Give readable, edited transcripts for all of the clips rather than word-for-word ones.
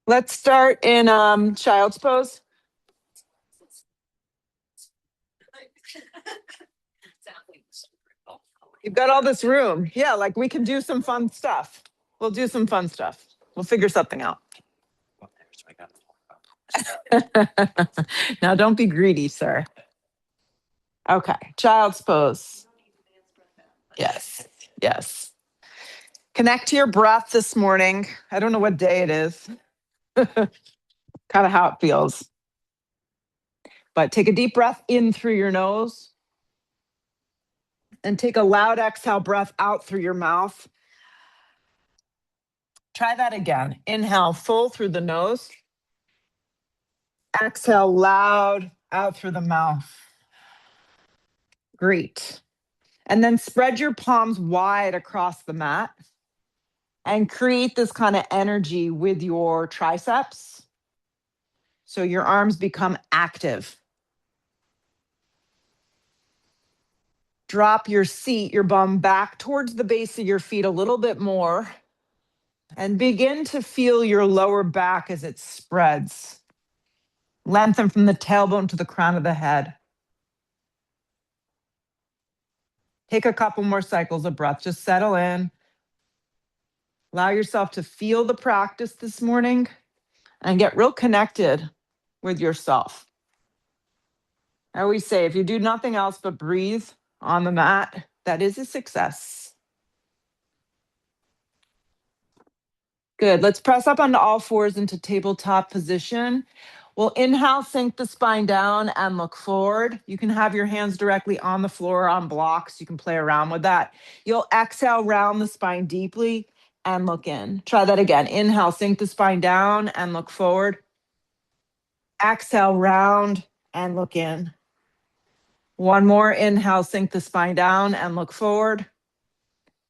Let's start in child's pose. You've got all this room. Yeah, like we can do some fun stuff. We'll do some fun stuff. We'll figure something out. Now, don't be greedy, sir. Okay, child's pose. Yes, yes. Connect to your breath this morning. I don't know what day it is, kind of how it feels. But take a deep breath in through your nose and take a loud exhale breath out through your mouth. Try that again. Inhale full through the nose. Exhale loud out through the mouth. Great. And then spread your palms wide across the mat and create this kind of energy with your triceps. So your arms become active. Drop your seat, your bum back towards the base of your feet a little bit more and begin to feel your lower back as it spreads. Lengthen from the tailbone to the crown of the head. Take a couple more cycles of breath. Just settle in. Allow yourself to feel the practice this morning and get real connected with yourself. I always say, if you do nothing else but breathe on the mat, that is a success. Good. Let's press up onto all fours into tabletop position. We'll inhale, sink the spine down and look forward. You can have your hands directly on the floor on blocks. You can play around with that. You'll exhale, round the spine deeply and look in. Try that again. Inhale, sink the spine down and look forward. Exhale, round and look in. One more. Inhale, sink the spine down and look forward.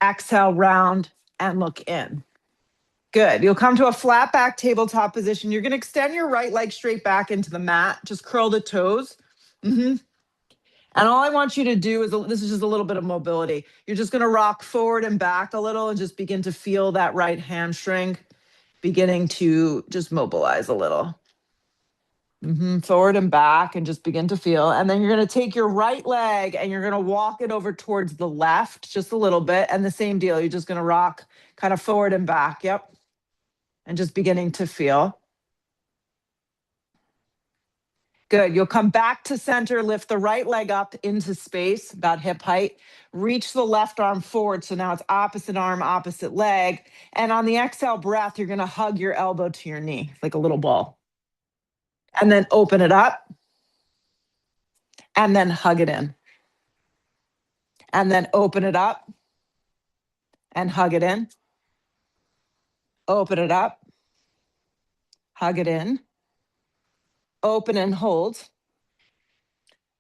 Exhale, round and look in. Good. You'll come to a flat back tabletop position. You're going to extend your right leg straight back into the mat. Just curl the toes. And all I want you to do is, this is just a little bit of mobility. You're just going to rock forward and back a little and just begin to feel that right hamstring beginning to just mobilize a little. Forward and back and just begin to feel. And then you're going to take your right leg and you're going to walk it over towards the left just a little bit. And the same deal. You're just going to rock kind of forward and back. Yep. And just beginning to feel. Good. You'll come back to center, lift the right leg up into space, about hip height. Reach the left arm forward. So now it's opposite arm, opposite leg. And on the exhale breath, you're going to hug your elbow to your knee like a little ball. And then open it up. And then hug it in. And then open it up. And hug it in. Open it up. Hug it in. Open and hold.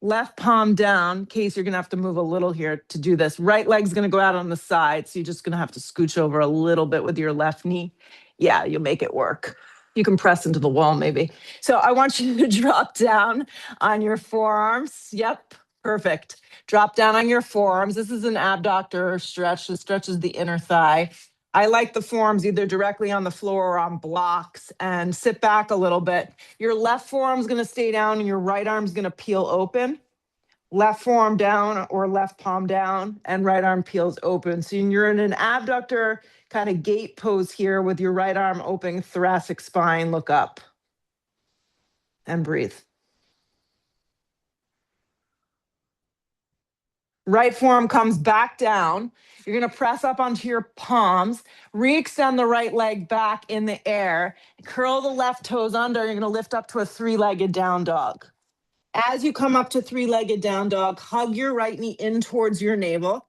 Left palm down. Case, you're going to have to move a little here to do this. Right leg's going to go out on the side. So you're just going to have to scooch over a little bit with your left knee. Yeah, you'll make it work. You can press into the wall maybe. So I want you to drop down on your forearms. Yep, perfect. Drop down on your forearms. This is an abductor stretch. This stretches the inner thigh. I like the forearms either directly on the floor or on blocks, and sit back a little bit. Your left forearm's going to stay down and your right arm's going to peel open. Left forearm down or left palm down and right arm peels open. So you're in an abductor kind of gate pose here with your right arm open, thoracic spine, look up and breathe. Right forearm comes back down. You're going to press up onto your palms, re-extend the right leg back in the air, curl the left toes under. You're going to lift up to a three-legged down dog. As you come up to three-legged down dog, hug your right knee in towards your navel.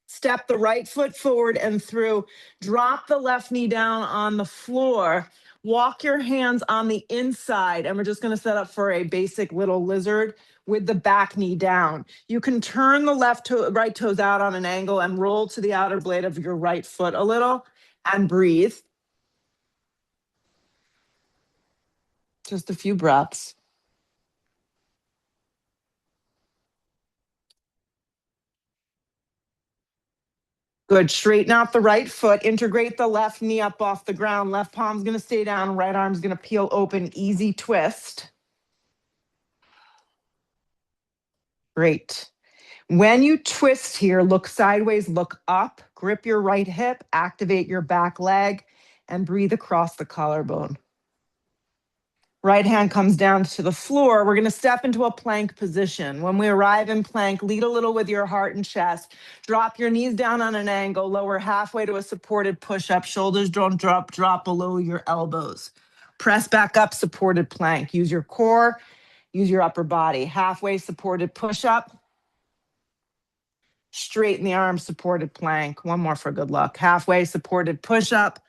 Step the right foot forward and through. Drop the left knee down on the floor. Walk your hands on the inside. And we're just going to set up for a basic little lizard with the back knee down. You can turn the right toes out on an angle and roll to the outer blade of your right foot a little and breathe. Just a few breaths. Good. Straighten out the right foot. Integrate the left knee up off the ground. Left palm's going to stay down. Right arm's going to peel open. Easy twist. Great. When you twist here, look sideways, look up, grip your right hip, activate your back leg, and breathe across the collarbone. Right hand comes down to the floor. We're going to step into a plank position. When we arrive in plank, lead a little with your heart and chest. Drop your knees down on an angle, lower halfway to a supported push-up. Shoulders don't drop below your elbows. Press back up, supported plank. Use your core, use your upper body. Halfway supported push-up. Straighten the arms, supported plank. One more for good luck. Halfway supported push-up.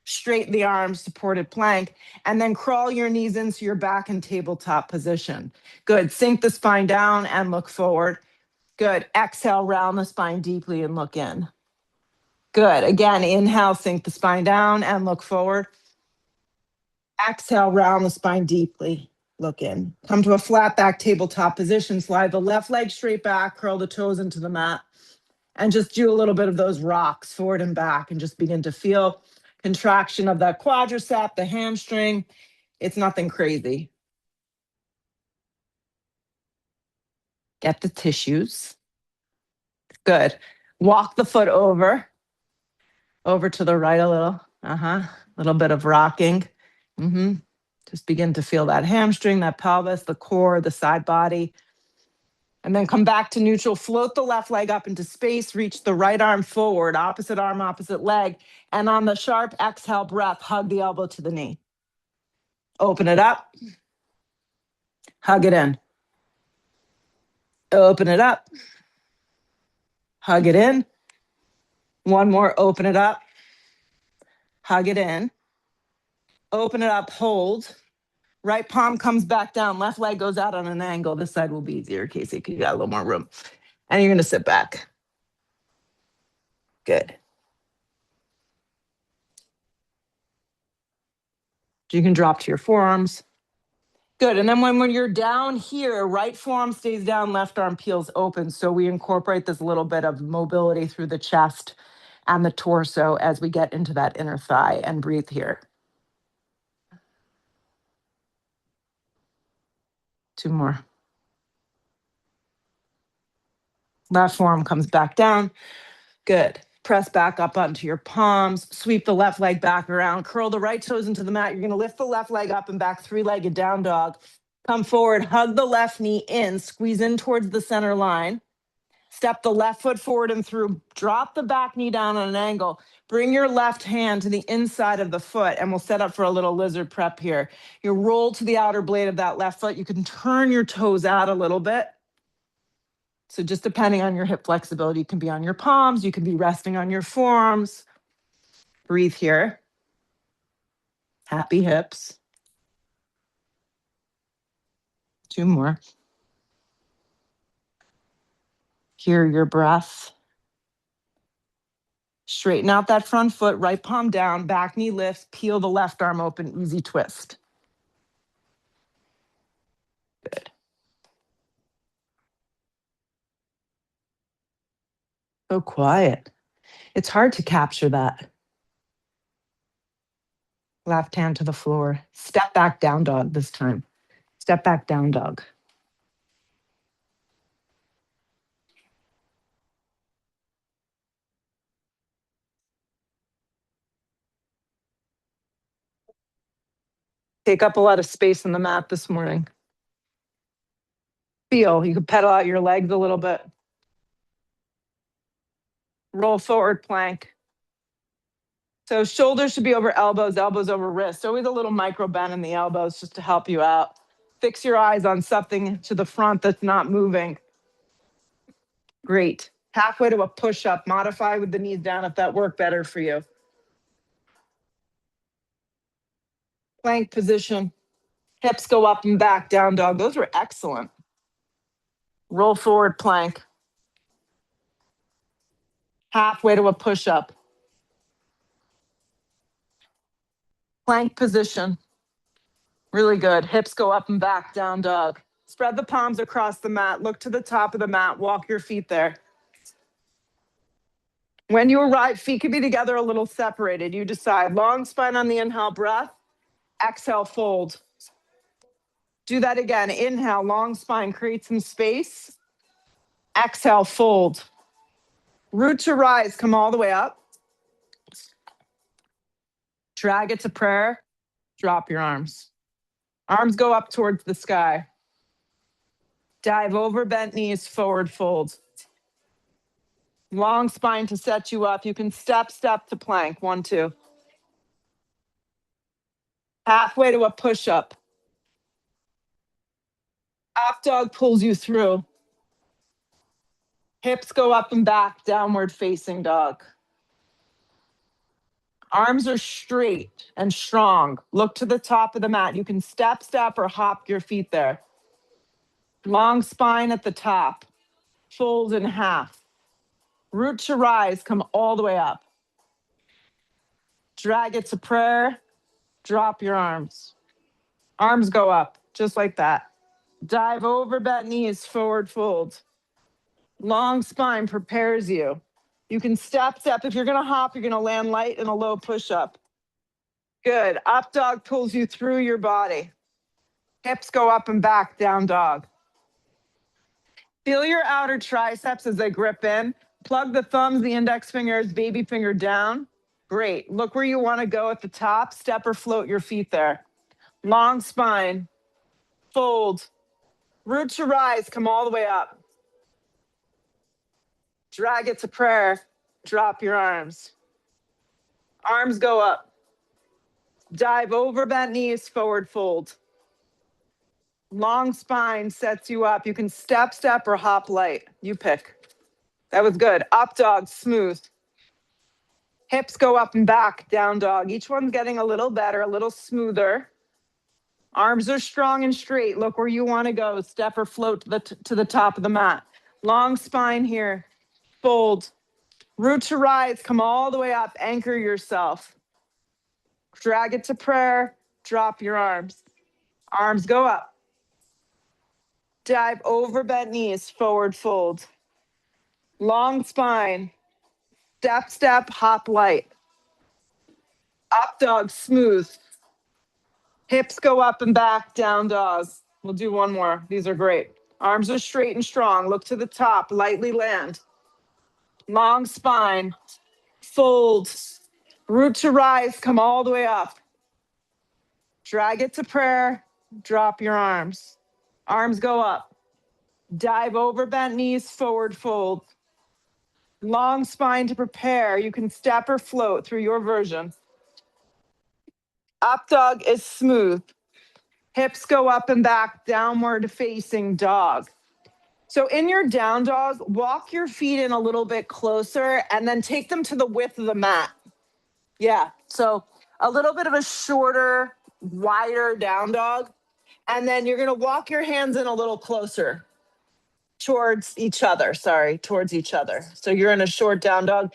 Straighten the arms, supported plank, and then crawl your knees into your back and tabletop position. Good. Sink the spine down and look forward. Good. Exhale, round the spine deeply and look in. Good. Again, inhale, sink the spine down and look forward. Exhale, round the spine deeply. Look in. Come to a flat back tabletop position. Slide the left leg straight back, curl the toes into the mat, and just do a little bit of those rocks forward and back and just begin to feel contraction of that quadricep, the hamstring. It's nothing crazy. Get the tissues. Good. Walk the foot over to the right a little. Little bit of rocking. Just begin to feel that hamstring, that pelvis, the core, the side body. And then come back to neutral. Float the left leg up into space. Reach the right arm forward, opposite arm, opposite leg. And on the sharp exhale breath, hug the elbow to the knee. Open it up. Hug it in. Open it up. Hug it in. One more. Open it up. Hug it in. Open it up. Hold. Right palm comes back down. Left leg goes out on an angle. This side will be easier, Casey, because you got a little more room. And you're going to sit back. Good. You can drop to your forearms. Good. And then when you're down here, right forearm stays down, left arm peels open. So we incorporate this little bit of mobility through the chest and the torso as we get into that inner thigh, and breathe here. 2 more. Left forearm comes back down. Good. Press back up onto your palms. Sweep the left leg back around. Curl the right toes into the mat. You're going to lift the left leg up and back, 3-legged down dog. Come forward. Hug the left knee in. Squeeze in towards the center line. Step the left foot forward and through. Drop the back knee down on an angle. Bring your left hand to the inside of the foot, and we'll set up for a little lizard prep here. You roll to the outer blade of that left foot. You can turn your toes out a little bit. So just depending on your hip flexibility, you can be on your palms, you can be resting on your forearms. Breathe here. Happy hips. 2 more. Hear your breath. Straighten out that front foot, right palm down, back knee lifts, peel the left arm open, easy twist. Good. So quiet. It's hard to capture that. Left hand to the floor. Step back down dog this time. Step back down dog. Take up a lot of space on the mat this morning. Feel, you can pedal out your legs a little bit. Roll forward plank. So shoulders should be over elbows, elbows over wrists. Always a little micro bend in the elbows just to help you out. Fix your eyes on something to the front that's not moving. Great. Halfway to a push-up. Modify with the knees down if that worked better for you. Plank position. Hips go up and back, down dog. Those were excellent. Roll forward plank. Halfway to a push-up. Plank position. Really good. Hips go up and back, down dog. Spread the palms across the mat. Look to the top of the mat. Walk your feet there. When you arrive, feet could be together, a little separated. You decide. Long spine on the inhale breath. Exhale, fold. Do that again. Inhale, long spine, create some space. Exhale, fold. Root to rise, come all the way up. Drag it to prayer. Drop your arms. Arms go up towards the sky. Dive over, bent knees, forward fold. Long spine to set you up. You can step to plank. 1, 2. Halfway to a push-up. Up dog pulls you through. Hips go up and back, downward facing dog. Arms are straight and strong. Look to the top of the mat. You can step, or hop your feet there. Long spine at the top. Fold in half. Root to rise, come all the way up. Drag it to prayer. Drop your arms. Arms go up, just like that. Dive over, bent knees, forward fold. Long spine prepares you. You can step. If you're gonna hop, you're gonna land light in a low push-up. Good. Up dog pulls you through your body. Hips go up and back, down dog. Feel your outer triceps as they grip in. Plug the thumbs, the index fingers, baby finger down. Great. Look where you want to go at the top. Step or float your feet there. Long spine. Fold. Root to rise. Come all the way up. Drag it to prayer. Drop your arms. Arms go up. Dive over, bent knees, forward fold. Long spine sets you up. You can step or hop light. You pick. That was good. Up dog, smooth. Hips go up and back, down dog. Each one's getting a little better, a little smoother. Arms are strong and straight. Look where you want to go. Step or float to the top of the mat. Long spine here. Fold. Root to rise. Come all the way up. Anchor yourself. Drag it to prayer. Drop your arms. Arms go up. Dive over, bent knees, forward fold. Long spine. Step, hop light. Up dog, smooth. Hips go up and back, down dog. We'll do one more. These are great. Arms are straight and strong. Look to the top, lightly land. Long spine. Fold. Root to rise, come all the way up. Drag it to prayer. Drop your arms. Arms go up. Dive over, bent knees, forward fold. Long spine to prepare. You can step or float through your version. Up dog is smooth. Hips go up and back, downward facing dog. So in your down dog, walk your feet in a little bit closer and then take them to the width of the mat. Yeah, so a little bit of a shorter, wider down dog. And then you're gonna walk your hands in a little closer towards each other. So you're in a short down dog.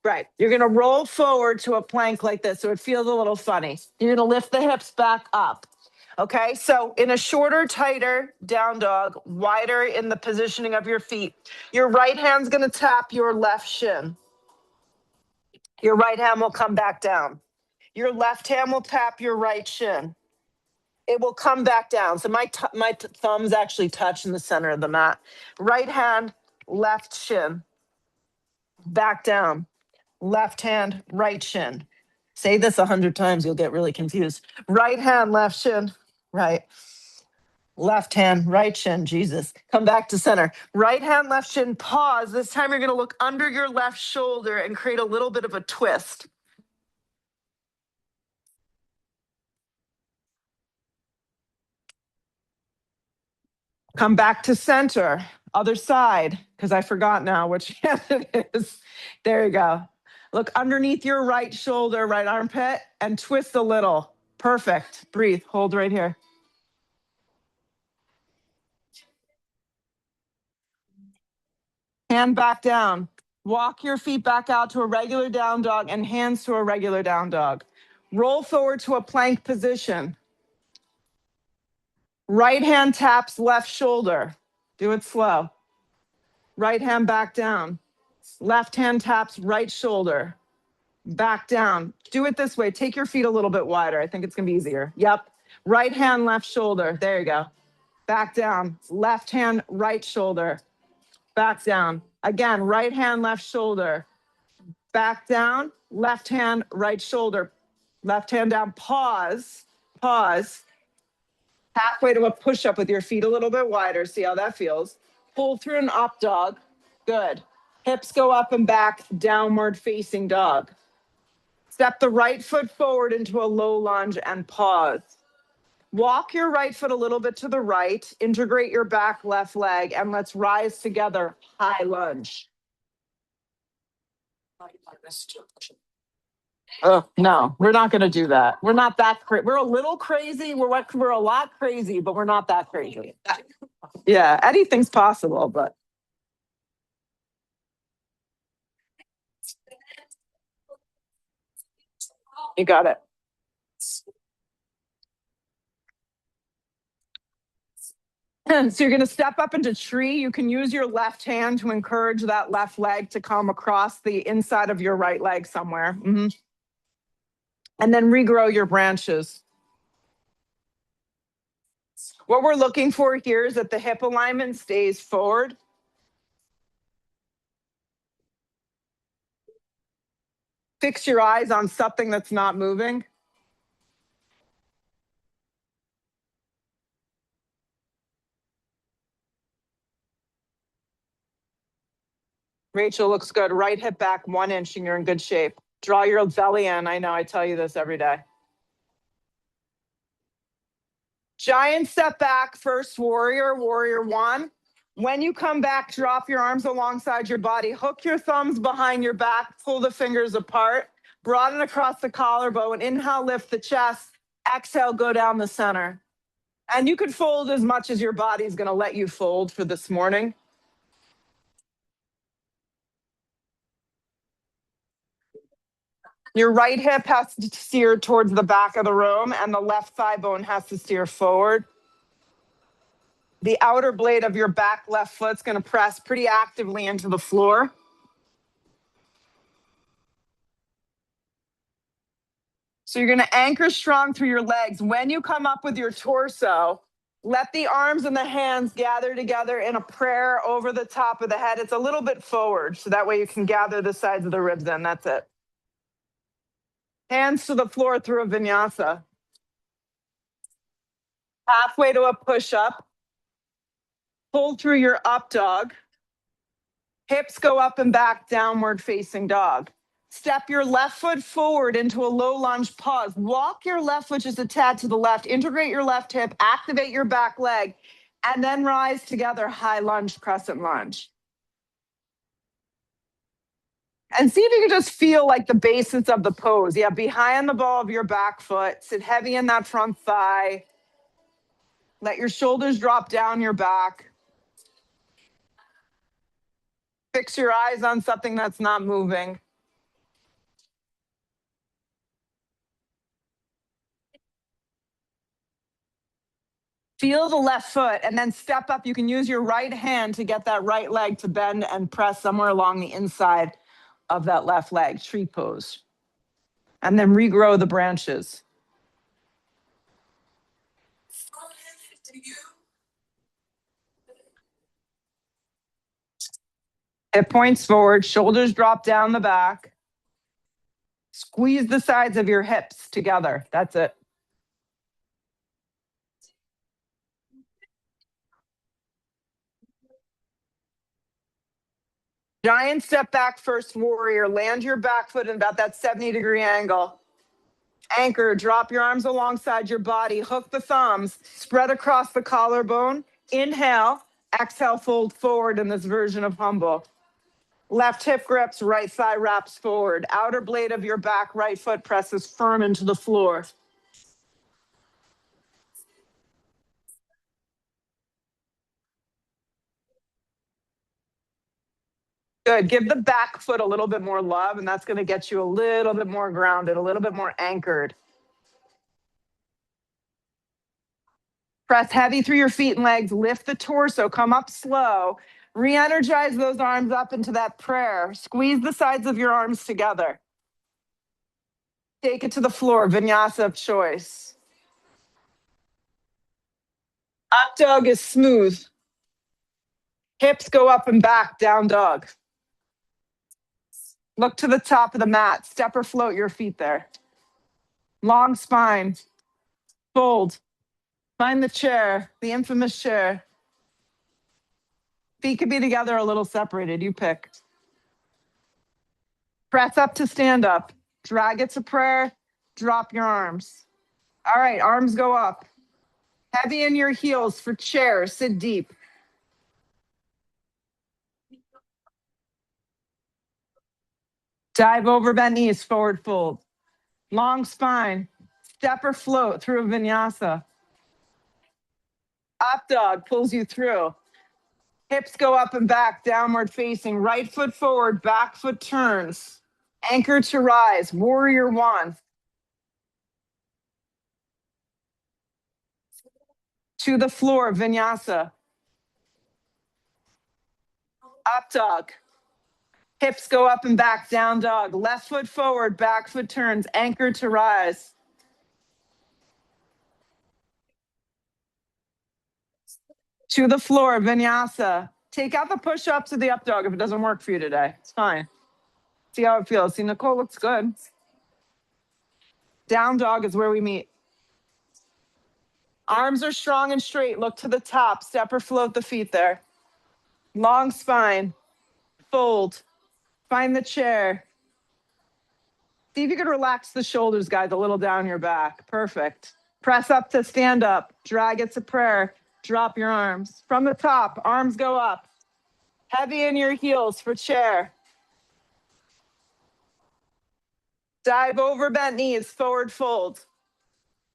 Right. You're going to roll forward to a plank like this. So it feels a little funny. You're going to lift the hips back up. Okay. So in a shorter, tighter down dog, wider in the positioning of your feet, your right hand's going to tap your left shin. Your right hand will come back down. Your left hand will tap your right shin. It will come back down. So my thumbs actually touch in the center of the mat. Right hand, left shin. Back down. Left hand, right shin. Say this 100 times, you'll get really confused. Right hand, left shin, right. Left hand, right shin, Jesus. Come back to center. Right hand, left shin, pause. This time you're gonna look under your left shoulder and create a little bit of a twist. Come back to center. Other side, because I forgot now which hand it is. There you go. Look underneath your right shoulder, right armpit, and twist a little. Perfect. Breathe. Hold right here. Hand back down. Walk your feet back out to a regular down dog and hands to a regular down dog. Roll forward to a plank position. Right hand taps left shoulder. Do it slow. Right hand back down. Left hand taps right shoulder. Back down. Do it this way. Take your feet a little bit wider. I think it's going to be easier. Yep. Right hand, left shoulder. There you go. Back down. Left hand, right shoulder. Back down. Again, right hand, left shoulder. Back down. Left hand, right shoulder. Left hand down. Pause. Pause. Halfway to a push up with your feet a little bit wider. See how that feels. Pull through an up dog. Good. Hips go up and back, downward facing dog. Step the right foot forward into a low lunge and pause. Walk your right foot a little bit to the right, integrate your back left leg, and let's rise together, high lunge. Oh, no, we're not going to do that. We're not that crazy. We're a little crazy. We're a lot crazy, but we're not that crazy. Yeah, anything's possible, but. You got it. So you're going to step up into tree. You can use your left hand to encourage that left leg to come across the inside of your right leg somewhere. And then regrow your branches. What we're looking for here is that the hip alignment stays forward. Fix your eyes on something that's not moving. Rachel looks good. Right hip back 1 inch and you're in good shape. Draw your belly in. I know, I tell you this every day. Giant step back, first warrior, warrior 1. When you come back, drop your arms alongside your body. Hook your thumbs behind your back. Pull the fingers apart. Broaden across the collarbone. Inhale, lift the chest. Exhale, go down the center. And you could fold as much as your body is going to let you fold for this morning. Your right hip has to steer towards the back of the room, and the left thigh bone has to steer forward. The outer blade of your back left foot's going to press pretty actively into the floor. So you're going to anchor strong through your legs. When you come up with your torso, let the arms and the hands gather together in a prayer over the top of the head. It's a little bit forward, so that way you can gather the sides of the ribs in. That's it. Hands to the floor through a vinyasa. Halfway to a push-up. Pull through your up dog. Hips go up and back, downward facing dog. Step your left foot forward into a low lunge pause. Walk your left foot just a tad to the left. Integrate your left hip, activate your back leg, and then rise together, high lunge, crescent lunge. And see if you can just feel like the basics of the pose. Yeah, be high on the ball of your back foot. Sit heavy in that front thigh. Let your shoulders drop down your back. Fix your eyes on something that's not moving. Feel the left foot and then step up. You can use your right hand to get that right leg to bend and press somewhere along the inside of that left leg, tree pose. And then regrow the branches. Hip points forward, shoulders drop down the back. Squeeze the sides of your hips together. That's it. Giant step back, first warrior. Land your back foot in about that 70-degree angle. Anchor, drop your arms alongside your body. Hook the thumbs, spread across the collarbone. Inhale, exhale, fold forward in this version of humble. Left hip grips, right thigh wraps forward. Outer blade of your back right foot presses firm into the floor. Good. Give the back foot a little bit more love, and that's going to get you a little bit more grounded, a little bit more anchored. Press heavy through your feet and legs. Lift the torso. Come up slow. Re-energize those arms up into that prayer. Squeeze the sides of your arms together. Take it to the floor, vinyasa of choice. Up dog is smooth. Hips go up and back, down dog. Look to the top of the mat. Step or float your feet there. Long spine. Fold. Find the chair, the infamous chair. Feet could be together, a little separated. You pick. Press up to stand up. Drag it to prayer. Drop your arms. All right, arms go up. Heavy in your heels for chair. Sit deep. Dive over, bend knees, forward fold. Long spine. Step or float through a vinyasa. Up dog pulls you through. Hips go up and back, downward facing. Right foot forward, back foot turns. Anchor to rise, warrior one. To the floor, vinyasa. Up dog. Hips go up and back, down dog. Left foot forward, back foot turns. Anchor to rise. To the floor, vinyasa. Take out the push-ups to the up dog if it doesn't work for you today. It's fine. See how it feels. See, Nicole looks good. Down dog is where we meet. Arms are strong and straight. Look to the top. Step or float the feet there. Long spine. Fold. Find the chair. See if you can relax the shoulders, guys, a little down your back. Perfect. Press up to stand up. Drag it to prayer. Drop your arms. From the top, arms go up. Heavy in your heels for chair. Dive over, bent knees, forward fold.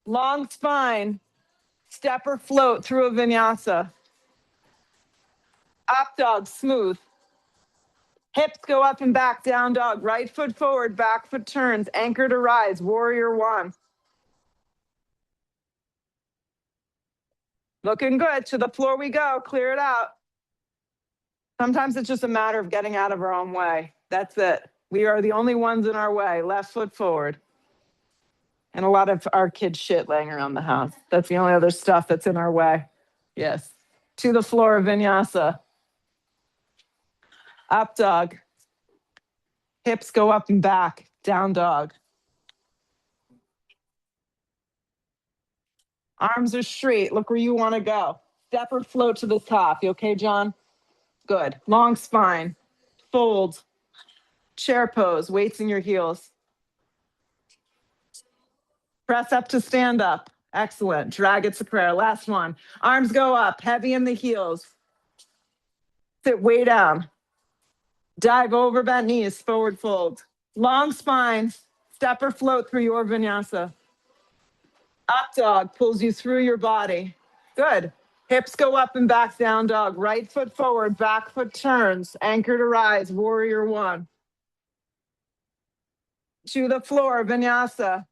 Long spine. Step or float through a vinyasa. Up dog, smooth. Hips go up and back, down dog. Right foot forward, back foot turns. Anchor to rise, warrior one. Looking good. To the floor we go. Clear it out. Sometimes it's just a matter of getting out of our own way. That's it. We are the only ones in our way. Left foot forward. And a lot of our kids' shit laying around the house. That's the only other stuff that's in our way. Yes. To the floor, vinyasa. Up dog. Hips go up and back. Down dog. Arms are straight. Look where you want to go. Step or float to the top. You okay, John? Good. Long spine. Fold. Chair pose. Weights in your heels. Press up to stand up. Excellent. Drag it to prayer. Last one. Arms go up. Heavy in the heels. Sit way down. Dive over, bent knees. Forward fold. Long spine. Step or float through your vinyasa. Up dog pulls you through your body. Good. Hips go up and back, down dog. Right foot forward, back foot turns. Anchor to rise, warrior one. To the floor, vinyasa.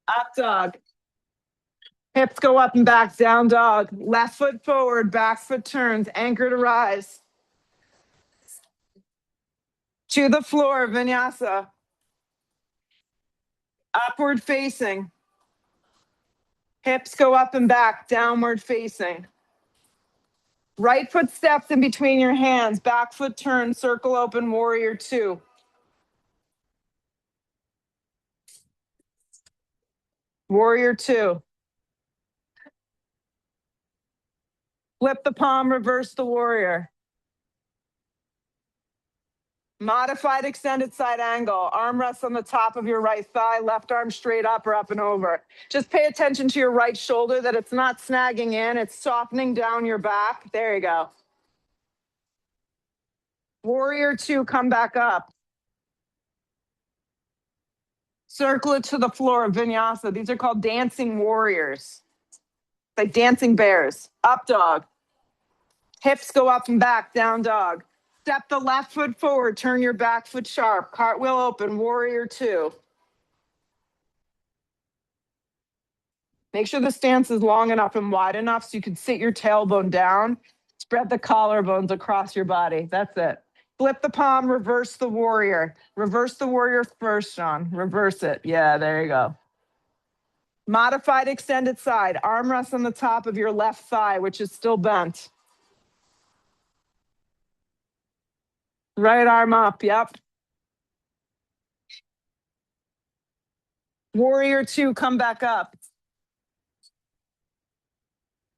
Up dog. Hips go up and back, down dog. Left foot forward, back foot turns. Anchor to rise. To the floor, vinyasa. Upward facing. Hips go up and back, downward facing. Right foot steps in between your hands. Back foot turn, circle open, warrior two. Warrior two. Flip the palm, reverse the warrior. Modified extended side angle. Arm rests on the top of your right thigh, left arm straight up or up and over. Just pay attention to your right shoulder that it's not snagging in, it's softening down your back. There you go. Warrior two, come back up. Circle it to the floor of vinyasa. These are called dancing warriors. Like dancing bears. Up dog. Hips go up and back, down dog. Step the left foot forward, turn your back foot sharp. Cartwheel open, warrior two. Make sure the stance is long enough and wide enough so you can sit your tailbone down. Spread the collarbones across your body. That's it. Flip the palm, reverse the warrior. Reverse the warrior first, Sean. Reverse it. Yeah, there you go. Modified extended side. Arm rest on the top of your left thigh, which is still bent. Right arm up. Yep. Warrior 2, come back up.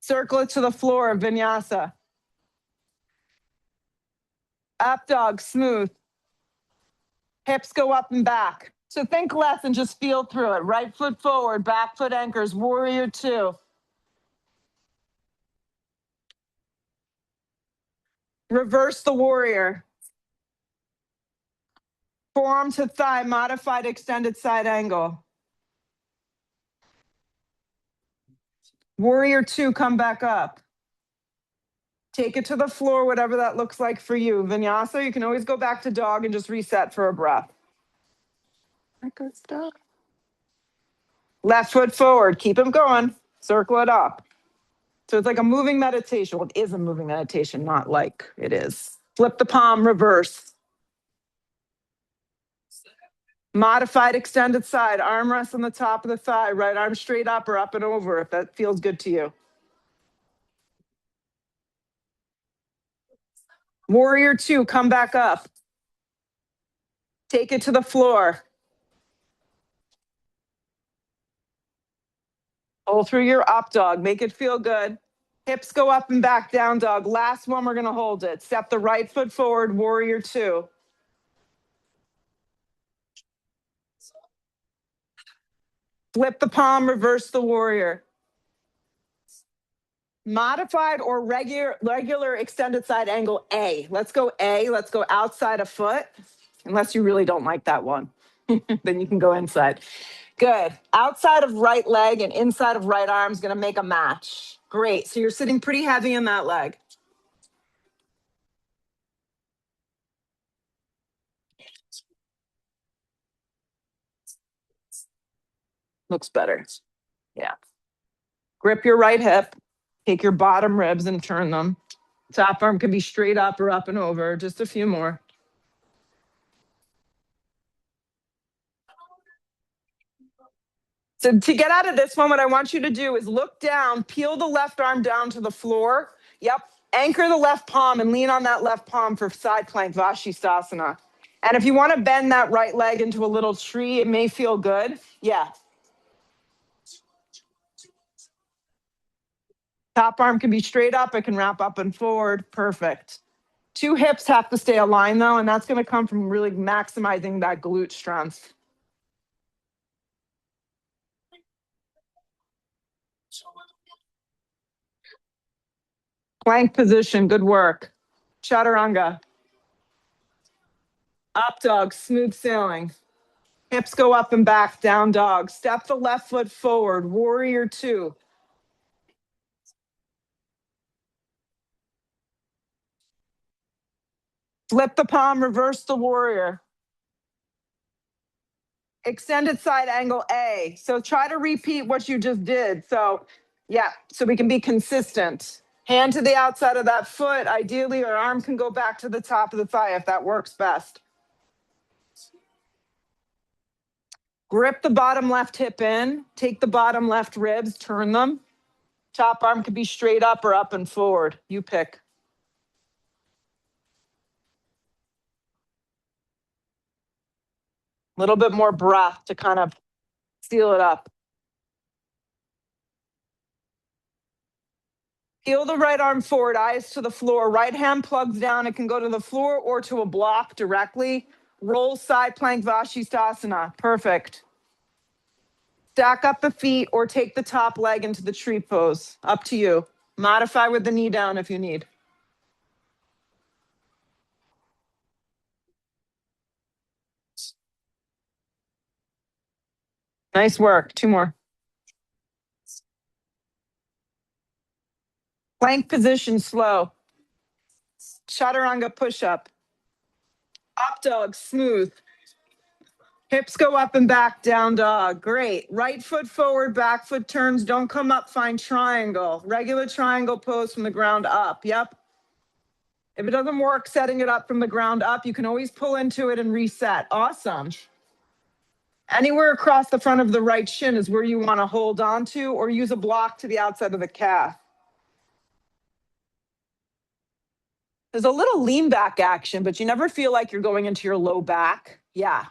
Circle it to the floor, vinyasa. Up dog, smooth. Hips go up and back. So think less and just feel through it. Right foot forward, back foot anchors, warrior 2. Reverse the warrior. Forearm to thigh, modified extended side angle. Warrior 2, come back up. Take it to the floor, whatever that looks like for you. Vinyasa, you can always go back to dog and just reset for a breath. Good stuff. Left foot forward, keep him going. Circle it up. So it's like a moving meditation. Well, it is a moving meditation, not like it is. Flip the palm, reverse. Modified extended side, arm rest on the top of the thigh, right arm straight up or up and over if that feels good to you. Warrior 2, come back up. Take it to the floor. Pull through your up dog, make it feel good. Hips go up and back, down dog. Last one, we're gonna hold it. Step the right foot forward, warrior 2. Flip the palm, reverse the warrior. Modified or regular extended side angle A. Let's go A. Let's go outside a foot, unless you really don't like that one. Then you can go inside. Good. Outside of right leg and inside of right arm is going to make a match. Great. So you're sitting pretty heavy in that leg. Looks better. Yeah. Grip your right hip. Take your bottom ribs and turn them. Top arm can be straight up or up and over. Just a few more. So to get out of this one, what I want you to do is look down, peel the left arm down to the floor. Yep. Anchor the left palm and lean on that left palm for side plank Vashisthasana. And if you want to bend that right leg into a little tree, it may feel good. Yeah. Top arm can be straight up. It can wrap up and forward. Perfect. 2 hips have to stay aligned though, and that's going to come from really maximizing that glute strength. Plank position, good work. Chaturanga. Up dog, smooth sailing. Hips go up and back, down dog. Step the left foot forward, warrior 2. Flip the palm, reverse the warrior. Extended side angle A. So try to repeat what you just did. So yeah, so we can be consistent. Hand to the outside of that foot. Ideally, our arm can go back to the top of the thigh if that works best. Grip the bottom left hip in. Take the bottom left ribs, turn them. Top arm could be straight up or up and forward. You pick. A little bit more breath to kind of seal it up. Peel the right arm forward, eyes to the floor. Right hand plugs down. It can go to the floor or to a block directly. Roll side plank Vashisthasana. Perfect. Stack up the feet or take the top leg into the tree pose. Up to you. Modify with the knee down if you need. Nice work. 2 more. Plank position, slow. Chaturanga push-up. Up dog, smooth. Hips go up and back, down dog. Great. Right foot forward, back foot turns. Don't come up, find triangle. Regular triangle pose from the ground up. Yep. If it doesn't work setting it up from the ground up, you can always pull into it and reset. Awesome. Anywhere across the front of the right shin is where you want to hold on to or use a block to the outside of the calf. There's a little lean back action, but you never feel like you're going into your low back. Yeah.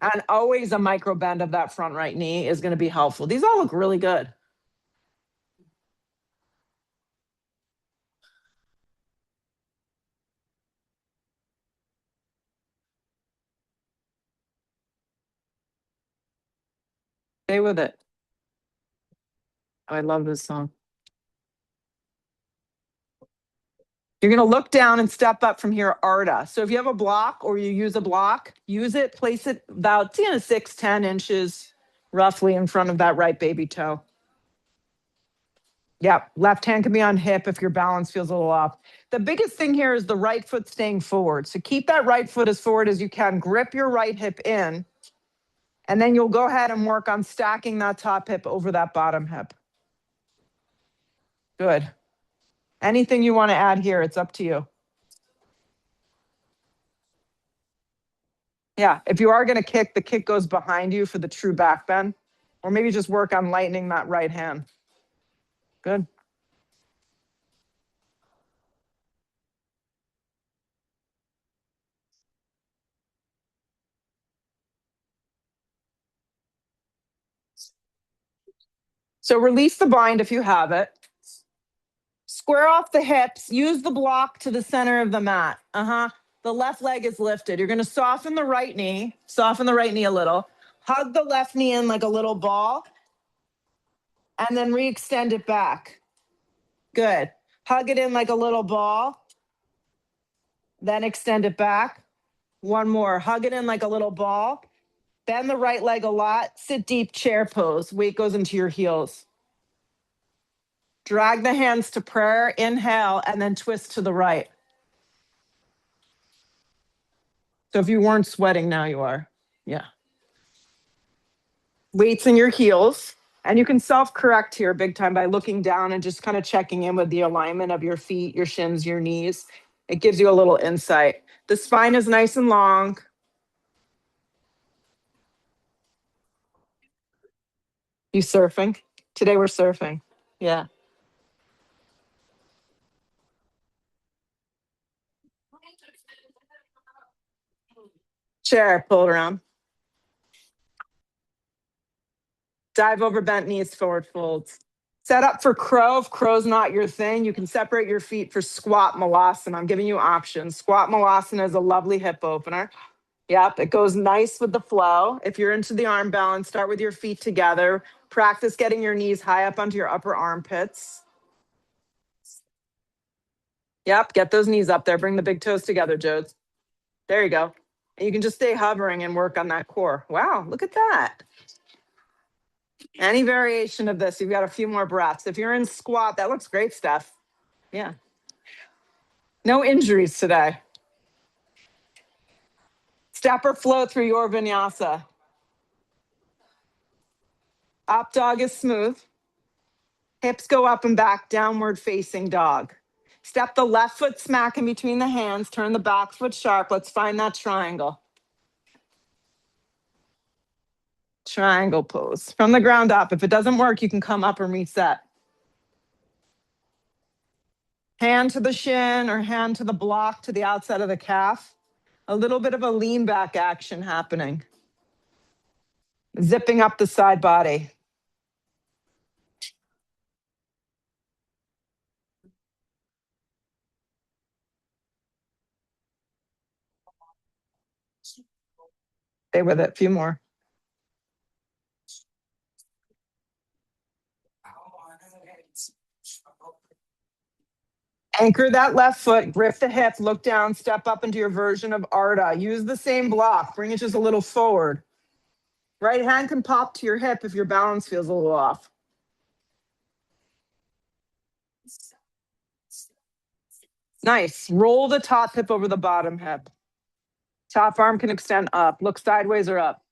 And always a micro bend of that front right knee is going to be helpful. These all look really good. Stay with it. Oh, I love this song. You're going to look down and step up from here, Arda. So if you have a block or you use a block, use it, place it about 6-10 inches roughly in front of that right baby toe. Yep. Left hand can be on hip if your balance feels a little off. The biggest thing here is the right foot staying forward. So keep that right foot as forward as you can. Grip your right hip in. And then you'll go ahead and work on stacking that top hip over that bottom hip. Good. Anything you want to add here, it's up to you. Yeah, if you are going to kick, the kick goes behind you for the true back bend. Or maybe just work on lightening that right hand. Good. So release the bind if you have it. Square off the hips. Use the block to the center of the mat. The left leg is lifted. You're going to soften the right knee. Soften the right knee a little. Hug the left knee in like a little ball. And then re-extend it back. Good. Hug it in like a little ball. Then extend it back. One more. Hug it in like a little ball. Bend the right leg a lot. Sit deep, chair pose. Weight goes into your heels. Drag the hands to prayer. Inhale, and then twist to the right. So if you weren't sweating, now you are. Yeah. Weights in your heels. And you can self-correct here big time by looking down and just kind of checking in with the alignment of your feet, your shins, your knees. It gives you a little insight. The spine is nice and long. You surfing? Today we're surfing. Yeah. Chair, pull it around. Dive over bent knees, forward folds. Set up for crow. If crow's not your thing, you can separate your feet for squat malasana. I'm giving you options. Squat malasana is a lovely hip opener. Yep, it goes nice with the flow. If you're into the arm balance, start with your feet together. Practice getting your knees high up onto your upper armpits. Yep, get those knees up there. Bring the big toes together, Jodes. There you go. And you can just stay hovering and work on that core. Wow, look at that. Any variation of this, you've got a few more breaths. If you're in squat, that looks great, Steph. Yeah. No injuries today. Step or flow through your vinyasa. Up dog is smooth. Hips go up and back, downward facing dog. Step the left foot smack in between the hands, turn the back foot sharp. Let's find that triangle. Triangle pose. From the ground up. If it doesn't work, you can come up and reset. Hand to the shin or hand to the block to the outside of the calf. A little bit of a lean back action happening. Zipping up the side body. Stay with it. A few more. Anchor that left foot, grip the hip, look down, step up into your version of Arda. Use the same block, bring it just a little forward. Right hand can pop to your hip if your balance feels a little off. Nice. Roll the top hip over the bottom hip. Top arm can extend up. Look sideways or up.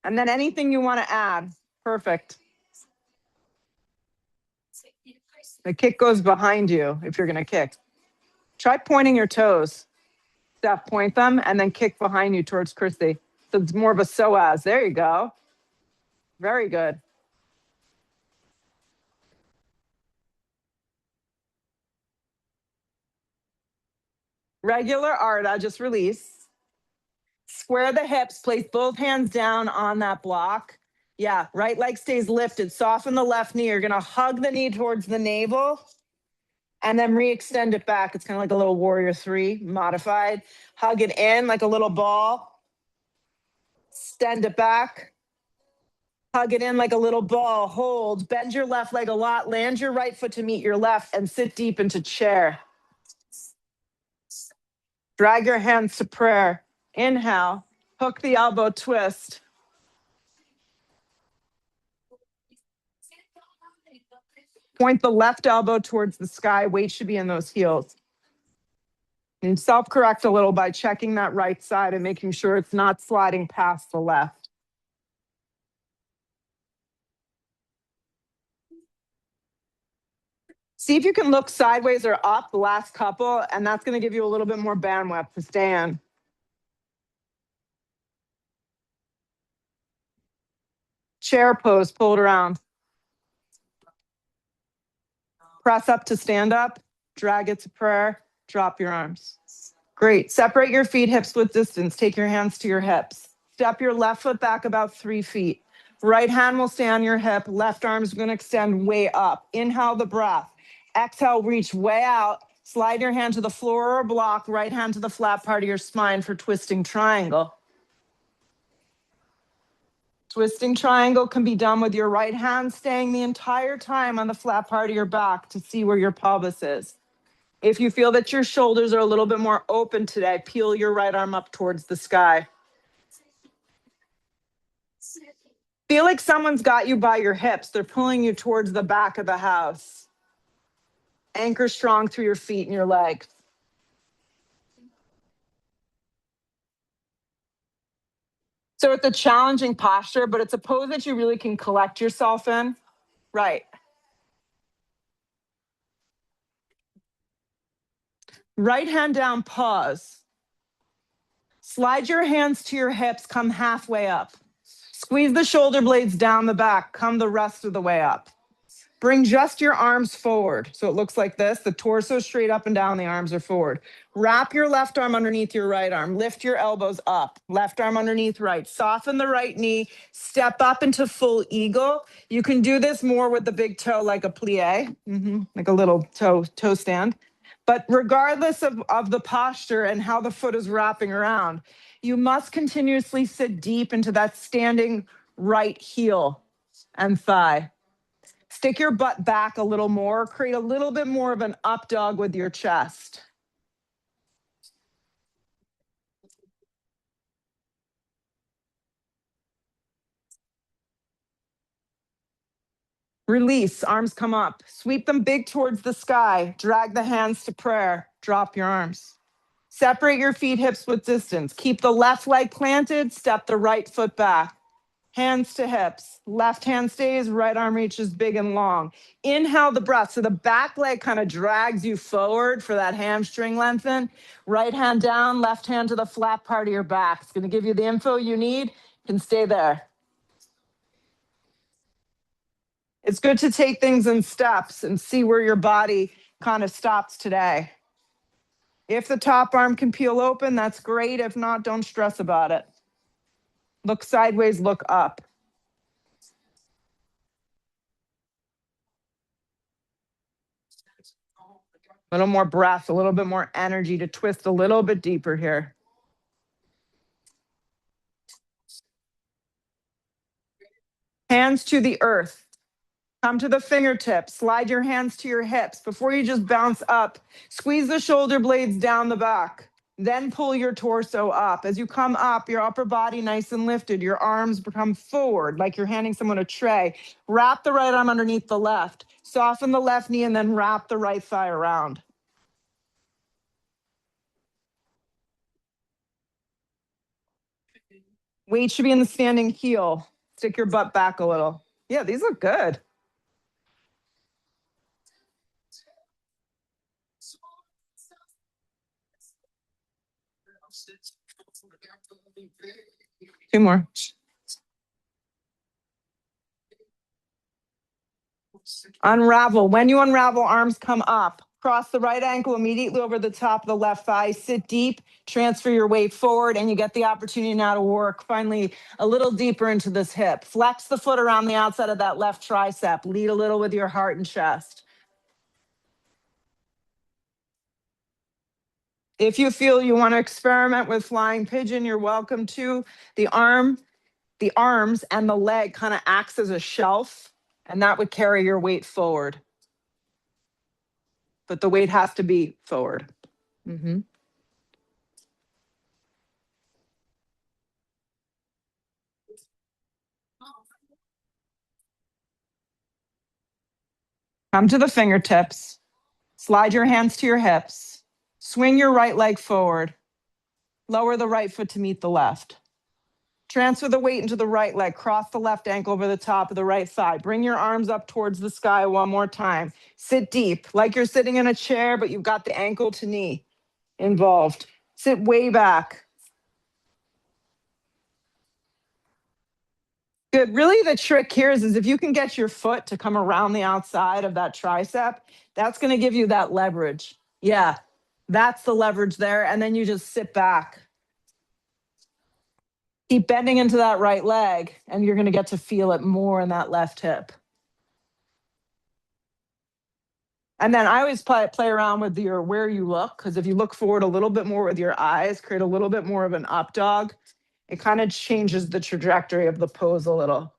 And then anything you want to add. Perfect. The kick goes behind you if you're going to kick. Try pointing your toes. Steph, point them and then kick behind you towards Chrissy. So it's more of a psoas. There you go. Very good. Regular Arda, just release. Square the hips, place both hands down on that block. Yeah, right leg stays lifted. Soften the left knee. You're going to hug the knee towards the navel and then re-extend it back. It's kind of like a little warrior 3 modified. Hug it in like a little ball. Extend it back. Hug it in like a little ball. Hold. Bend your left leg a lot. Land your right foot to meet your left and sit deep into chair. Drag your hands to prayer. Inhale. Hook the elbow, twist. Point the left elbow towards the sky. Weight should be in those heels. And self-correct a little by checking that right side and making sure it's not sliding past the left. See if you can look sideways or up the last couple, and that's going to give you a little bit more bandwidth to stand. Chair pose, pull it around. Press up to stand up, drag it to prayer, drop your arms. Great. Separate your feet hips width distance. Take your hands to your hips. Step your left foot back about 3 feet. Right hand will stay on your hip. Left arm is going to extend way up. Inhale the breath. Exhale, reach way out. Slide your hand to the floor or block. Right hand to the flat part of your spine for twisting triangle. Twisting triangle can be done with your right hand staying the entire time on the flat part of your back to see where your pelvis is. If you feel that your shoulders are a little bit more open today, peel your right arm up towards the sky. Feel like someone's got you by your hips. They're pulling you towards the back of the house. Anchor strong through your feet and your legs. So it's a challenging posture, but it's a pose that you really can collect yourself in. Right. Right hand down, pause. Slide your hands to your hips, come halfway up. Squeeze the shoulder blades down the back, come the rest of the way up. Bring just your arms forward. So it looks like this. The torso straight up and down, the arms are forward. Wrap your left arm underneath your right arm. Lift your elbows up. Left arm underneath right. Soften the right knee. Step up into full eagle. You can do this more with the big toe like a plie, like a little toe stand. But regardless of the posture and how the foot is wrapping around, you must continuously sit deep into that standing right heel and thigh. Stick your butt back a little more, create a little bit more of an up dog with your chest. Release, arms come up. Sweep them big towards the sky. Drag the hands to prayer. Drop your arms. Separate your feet hips width distance. Keep the left leg planted. Step the right foot back. Hands to hips. Left hand stays, right arm reaches big and long. Inhale the breath. So the back leg kind of drags you forward for that hamstring lengthen. Right hand down, left hand to the flat part of your back. It's going to give you the info you need. You can stay there. It's good to take things in steps and see where your body kind of stops today. If the top arm can peel open, that's great. If not, don't stress about it. Look sideways, look up. A little more breath, a little bit more energy to twist a little bit deeper here. Hands to the earth. Come to the fingertips. Slide your hands to your hips. Before you just bounce up, squeeze the shoulder blades down the back. Then pull your torso up. As you come up, your upper body nice and lifted. Your arms become forward like you're handing someone a tray. Wrap the right arm underneath the left. Soften the left knee and then wrap the right thigh around. Weight should be in the standing heel. Stick your butt back a little. Yeah, these look good. Two more. Unravel. When you unravel, arms come up. Cross the right ankle immediately over the top of the left thigh. Sit deep, transfer your weight forward, and you get the opportunity now to work finally a little deeper into this hip. Flex the foot around the outside of that left tricep. Lead a little with your heart and chest. If you feel you want to experiment with flying pigeon, you're welcome to. The arms and the leg kind of acts as a shelf, and that would carry your weight forward. But the weight has to be forward. Mm-hmm. Come to the fingertips. Slide your hands to your hips. Swing your right leg forward. Lower the right foot to meet the left. Transfer the weight into the right leg. Cross the left ankle over the top of the right thigh. Bring your arms up towards the sky one more time. Sit deep, like you're sitting in a chair, but you've got the ankle to knee involved. Sit way back. Good. Really, the trick here is if you can get your foot to come around the outside of that tricep, that's going to give you that leverage. Yeah, that's the leverage there. And then you just sit back. Keep bending into that right leg, and you're going to get to feel it more in that left hip. And then I always play around with your where you look, because if you look forward a little bit more with your eyes, create a little bit more of an up dog, it kind of changes the trajectory of the pose a little.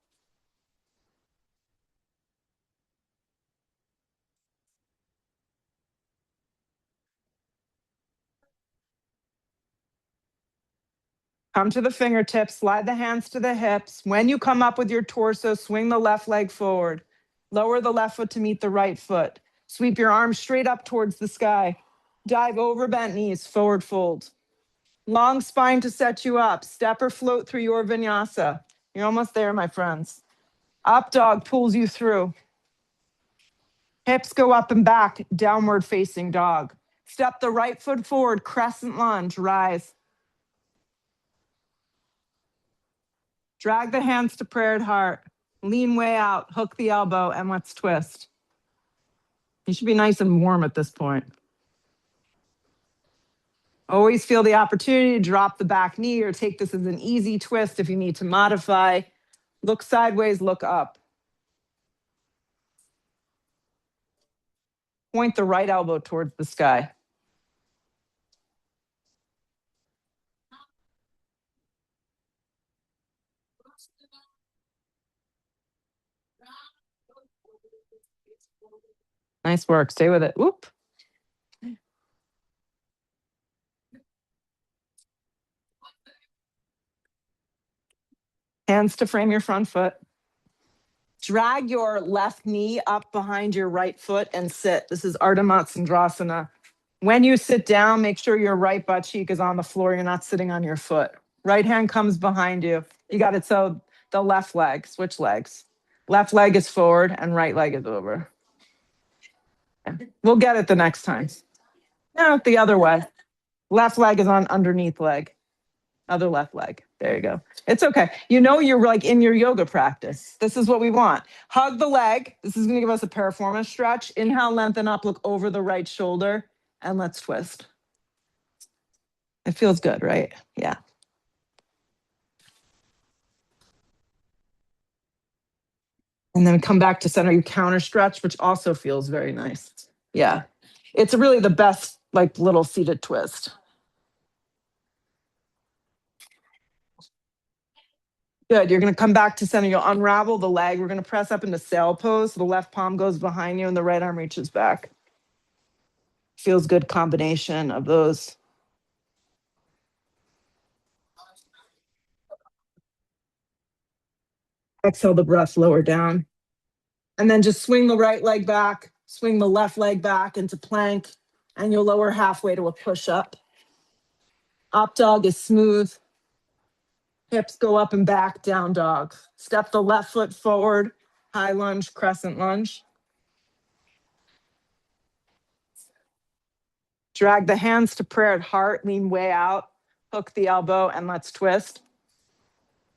Come to the fingertips, slide the hands to the hips. When you come up with your torso, swing the left leg forward. Lower the left foot to meet the right foot. Sweep your arms straight up towards the sky. Dive over bent knees, forward fold. Long spine to set you up. Step or float through your vinyasa. You're almost there, my friends. Up dog pulls you through. Hips go up and back, downward facing dog. Step the right foot forward, crescent lunge, rise. Drag the hands to prayer at heart. Lean way out, hook the elbow, and let's twist. You should be nice and warm at this point. Always feel the opportunity to drop the back knee or take this as an easy twist if you need to modify. Look sideways, look up. Point the right elbow towards the sky. Nice work. Stay with it. Whoop. Hands to frame your front foot. Drag your left knee up behind your right foot and sit. This is Ardha Matsyendrasana. When you sit down, make sure your right butt cheek is on the floor. You're not sitting on your foot. Right hand comes behind you. You got it. So the left leg, switch legs. Left leg is forward and right leg is over. We'll get it the next time. No, the other way. Left leg is on underneath leg. Other left leg. There you go. It's okay. You know, you're like in your yoga practice. This is what we want. Hug the leg. This is going to give us a piriformis stretch. Inhale, lengthen up, look over the right shoulder, and let's twist. It feels good, right? Yeah. And then come back to center. You counter stretch, which also feels very nice. Yeah. It's really the best, like, little seated twist. Good. You're going to come back to center. You'll unravel the leg. We're going to press up into sail pose. So the left palm goes behind you and the right arm reaches back. Feels good combination of those. Exhale the breath lower down. And then just swing the right leg back, swing the left leg back into plank, and you'll lower halfway to a push up. Up dog is smooth. Hips go up and back, down dog. Step the left foot forward, high lunge, crescent lunge. Drag the hands to prayer at heart, lean way out. Hook the elbow and let's twist.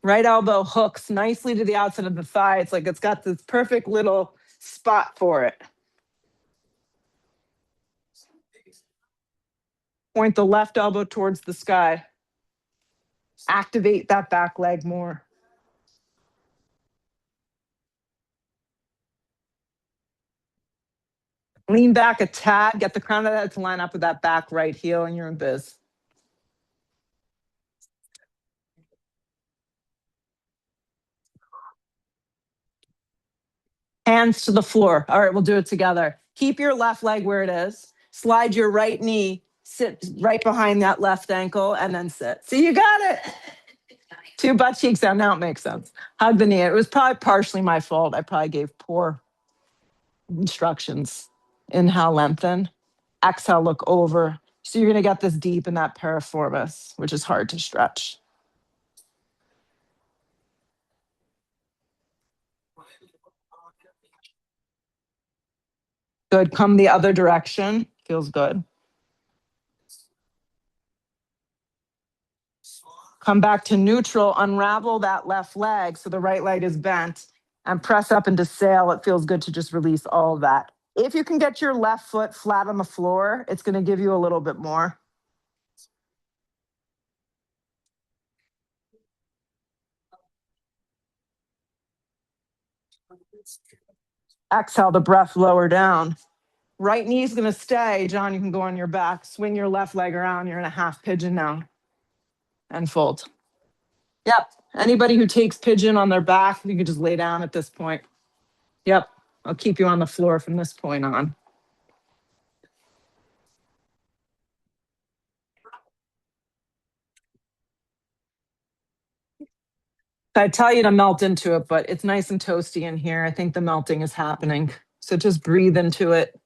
Right elbow hooks nicely to the outside of the thigh. It's like it's got this perfect little spot for it. Point the left elbow towards the sky. Activate that back leg more. Lean back a tad, get the crown of the head to line up with that back right heel, and you're in biz. Hands to the floor. All right, we'll do it together. Keep your left leg where it is. Slide your right knee, sit right behind that left ankle, and then sit. See, you got it. Two butt cheeks down. Now it makes sense. Hug the knee. It was probably partially my fault. I probably gave poor instructions. Inhale, lengthen. Exhale, look over. So you're going to get this deep in that piriformis, which is hard to stretch. Good. Come the other direction. Feels good. Come back to neutral. Unravel that left leg so the right leg is bent and press up into sail. It feels good to just release all of that. If you can get your left foot flat on the floor, it's going to give you a little bit more. Exhale the breath lower down. Right knee is going to stay. John, you can go on your back. Swing your left leg around. You're in a half pigeon now. And fold. Yep. Anybody who takes pigeon on their back, you can just lay down at this point. Yep. I'll keep you on the floor from this point on. I tell you to melt into it, but it's nice and toasty in here. I think the melting is happening. So just breathe into it.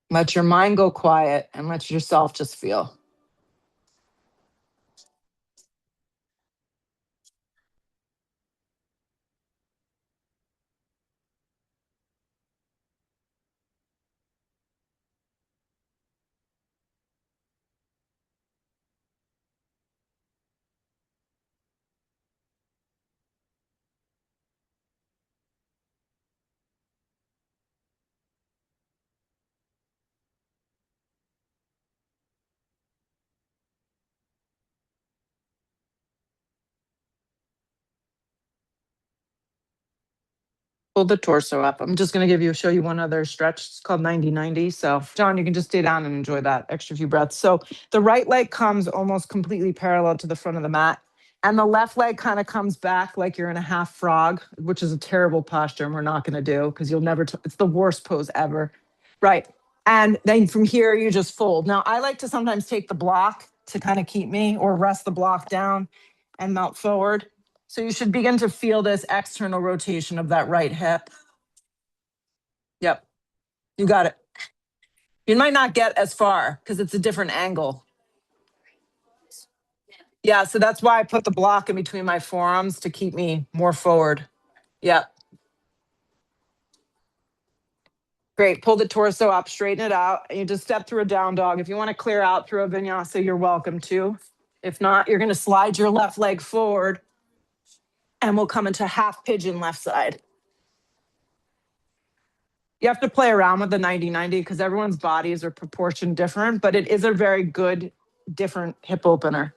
Let your mind go quiet and let yourself just feel. Pull the torso up. I'm just going to show you one other stretch. It's called 90-90. So, John, you can just stay down and enjoy that extra few breaths. So, the right leg comes almost completely parallel to the front of the mat. And the left leg kind of comes back like you're in a half frog, which is a terrible posture. And we're not going to do because you'll never, it's the worst pose ever. Right. And then from here, you just fold. Now, I like to sometimes take the block to kind of keep me or rest the block down and melt forward. So you should begin to feel this external rotation of that right hip. Yep, you got it. You might not get as far because it's a different angle. Yeah, so that's why I put the block in between my forearms to keep me more forward. Yep. Great. Pull the torso up, straighten it out. And you just step through a down dog. If you want to clear out through a vinyasa, you're welcome to. If not, you're going to slide your left leg forward and we'll come into half pigeon left side. You have to play around with the 90-90 because everyone's bodies are proportioned different, but it is a very good, different hip opener.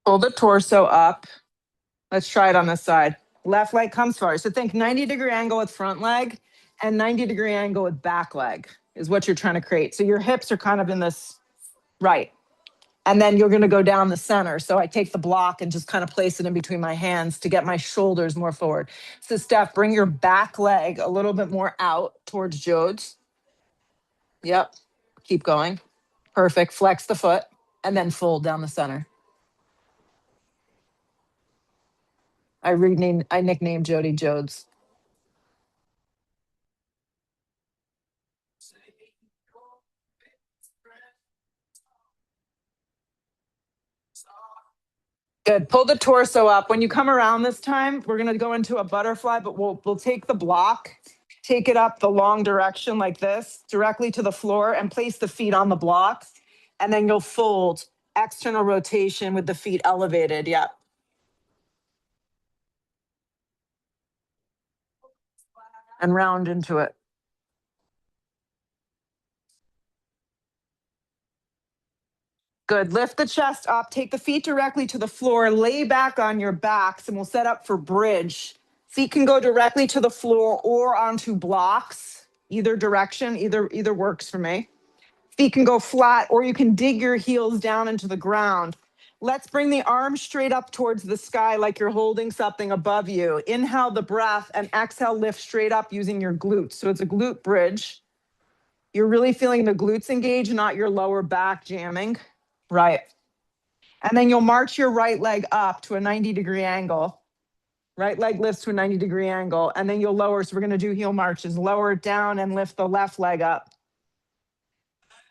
Pull the torso up. Let's try it on this side. Left leg comes forward. So think 90-degree angle with front leg and 90-degree angle with back leg is what you're trying to create. So your hips are kind of in this, right. And then you're going to go down the center. So I take the block and just kind of place it in between my hands to get my shoulders more forward. So Steph, bring your back leg a little bit more out towards Jodes. Yep. Keep going. Perfect. Flex the foot and then fold down the center. I nicknamed Jody Jodes. Good. Pull the torso up. When you come around this time, we're going to go into a butterfly, but we'll take the block, take it up the long direction like this, directly to the floor, and place the feet on the block. And then you'll fold external rotation with the feet elevated. Yep. And round into it. Good. Lift the chest up, take the feet directly to the floor, lay back on your backs, and we'll set up for bridge. Feet can go directly to the floor or onto blocks. Either direction, either works for me. Feet can go flat, or you can dig your heels down into the ground. Let's bring the arms straight up towards the sky like you're holding something above you. Inhale the breath and exhale, lift straight up using your glutes. So it's a glute bridge. You're really feeling the glutes engage, not your lower back jamming. Right. And then you'll march your right leg up to a 90-degree angle. Right leg lifts to a 90-degree angle, and then you'll lower. So we're going to do heel marches. Lower it down and lift the left leg up.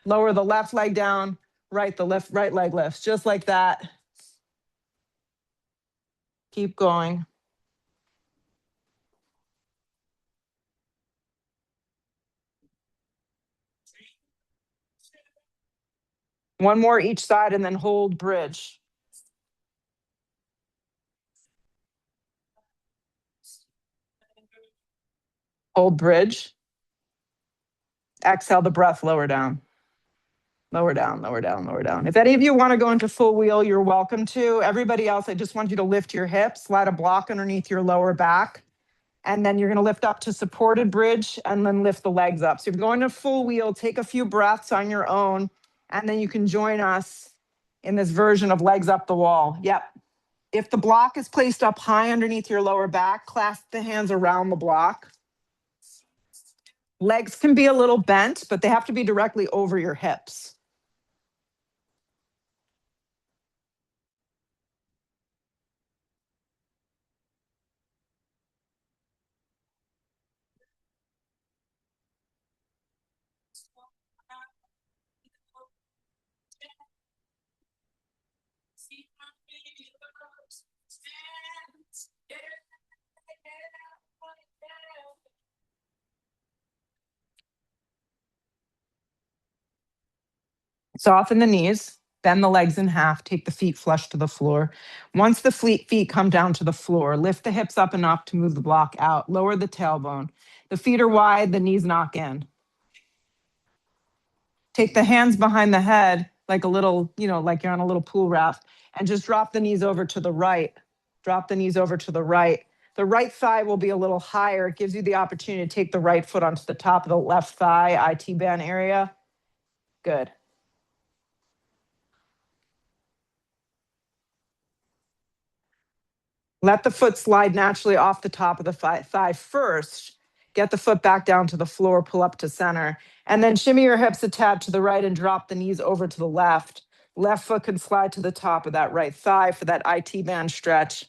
Lower the left leg down, right leg lifts, just like that. Keep going. One more each side and then hold bridge. Hold bridge. Exhale the breath, lower down. Lower down, lower down, lower down. If any of you want to go into full wheel, you're welcome to. Everybody else, I just want you to lift your hips, slide a block underneath your lower back. And then you're going to lift up to supported bridge and then lift the legs up. So if you're going to full wheel, take a few breaths on your own, and then you can join us in this version of legs up the wall. Yep. If the block is placed up high underneath your lower back, clasp the hands around the block. Legs can be a little bent, but they have to be directly over your hips. Soften the knees, bend the legs in half, take the feet flush to the floor. Once the feet come down to the floor, lift the hips up enough to move the block out, lower the tailbone. The feet are wide, the knees knock in. Take the hands behind the head like a little, like you're on a little pool raft, and just drop the knees over to the right. Drop the knees over to the right. The right thigh will be a little higher. It gives you the opportunity to take the right foot onto the top of the left thigh, IT band area. Good. Let the foot slide naturally off the top of the thigh first. Get the foot back down to the floor, pull up to center, and then shimmy your hips a tad to the right and drop the knees over to the left. Left foot can slide to the top of that right thigh for that IT band stretch.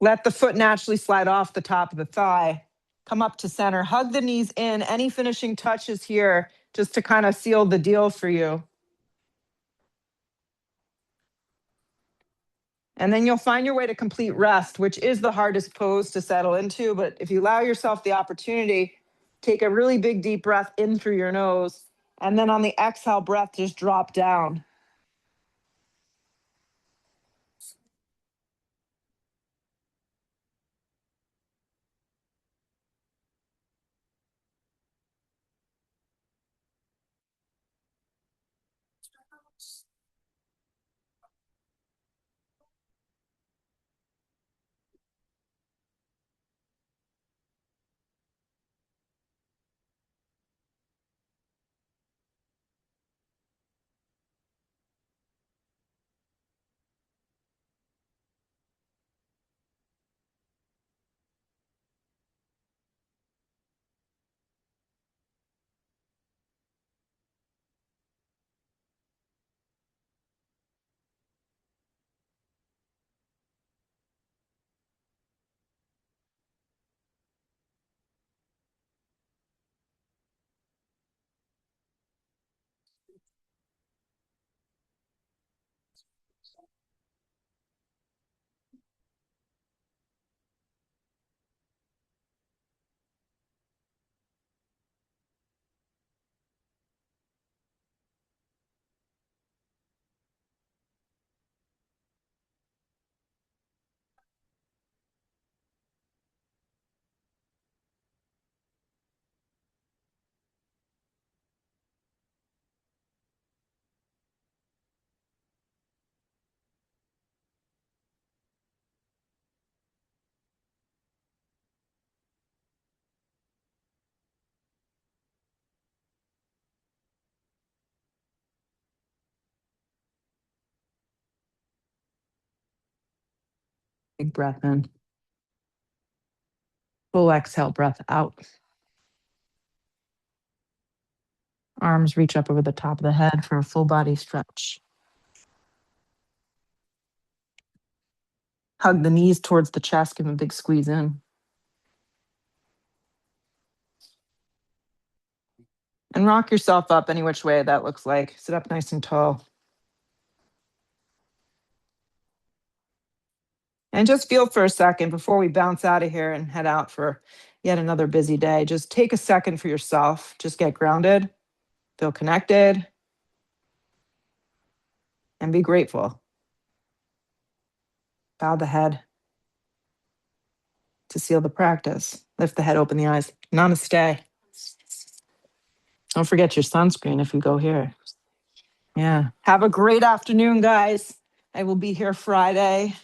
Let the foot naturally slide off the top of the thigh. Come up to center, hug the knees in. Any finishing touches here just to kind of seal the deal for you. And then you'll find your way to complete rest, which is the hardest pose to settle into. But if you allow yourself the opportunity, take a really big deep breath in through your nose. And then on the exhale breath, just drop down. Big breath in. Full exhale, breath out. Arms reach up over the top of the head for a full body stretch. Hug the knees towards the chest, give them a big squeeze in. And rock yourself up any which way that looks like. Sit up nice and tall. And just feel for a second before we bounce out of here and head out for yet another busy day. Just take a second for yourself. Just get grounded, feel connected, and be grateful. Bow the head to seal the practice. Lift the head, open the eyes. Namaste. Don't forget your sunscreen if you go here. Yeah. Have a great afternoon, guys. I will be here Friday.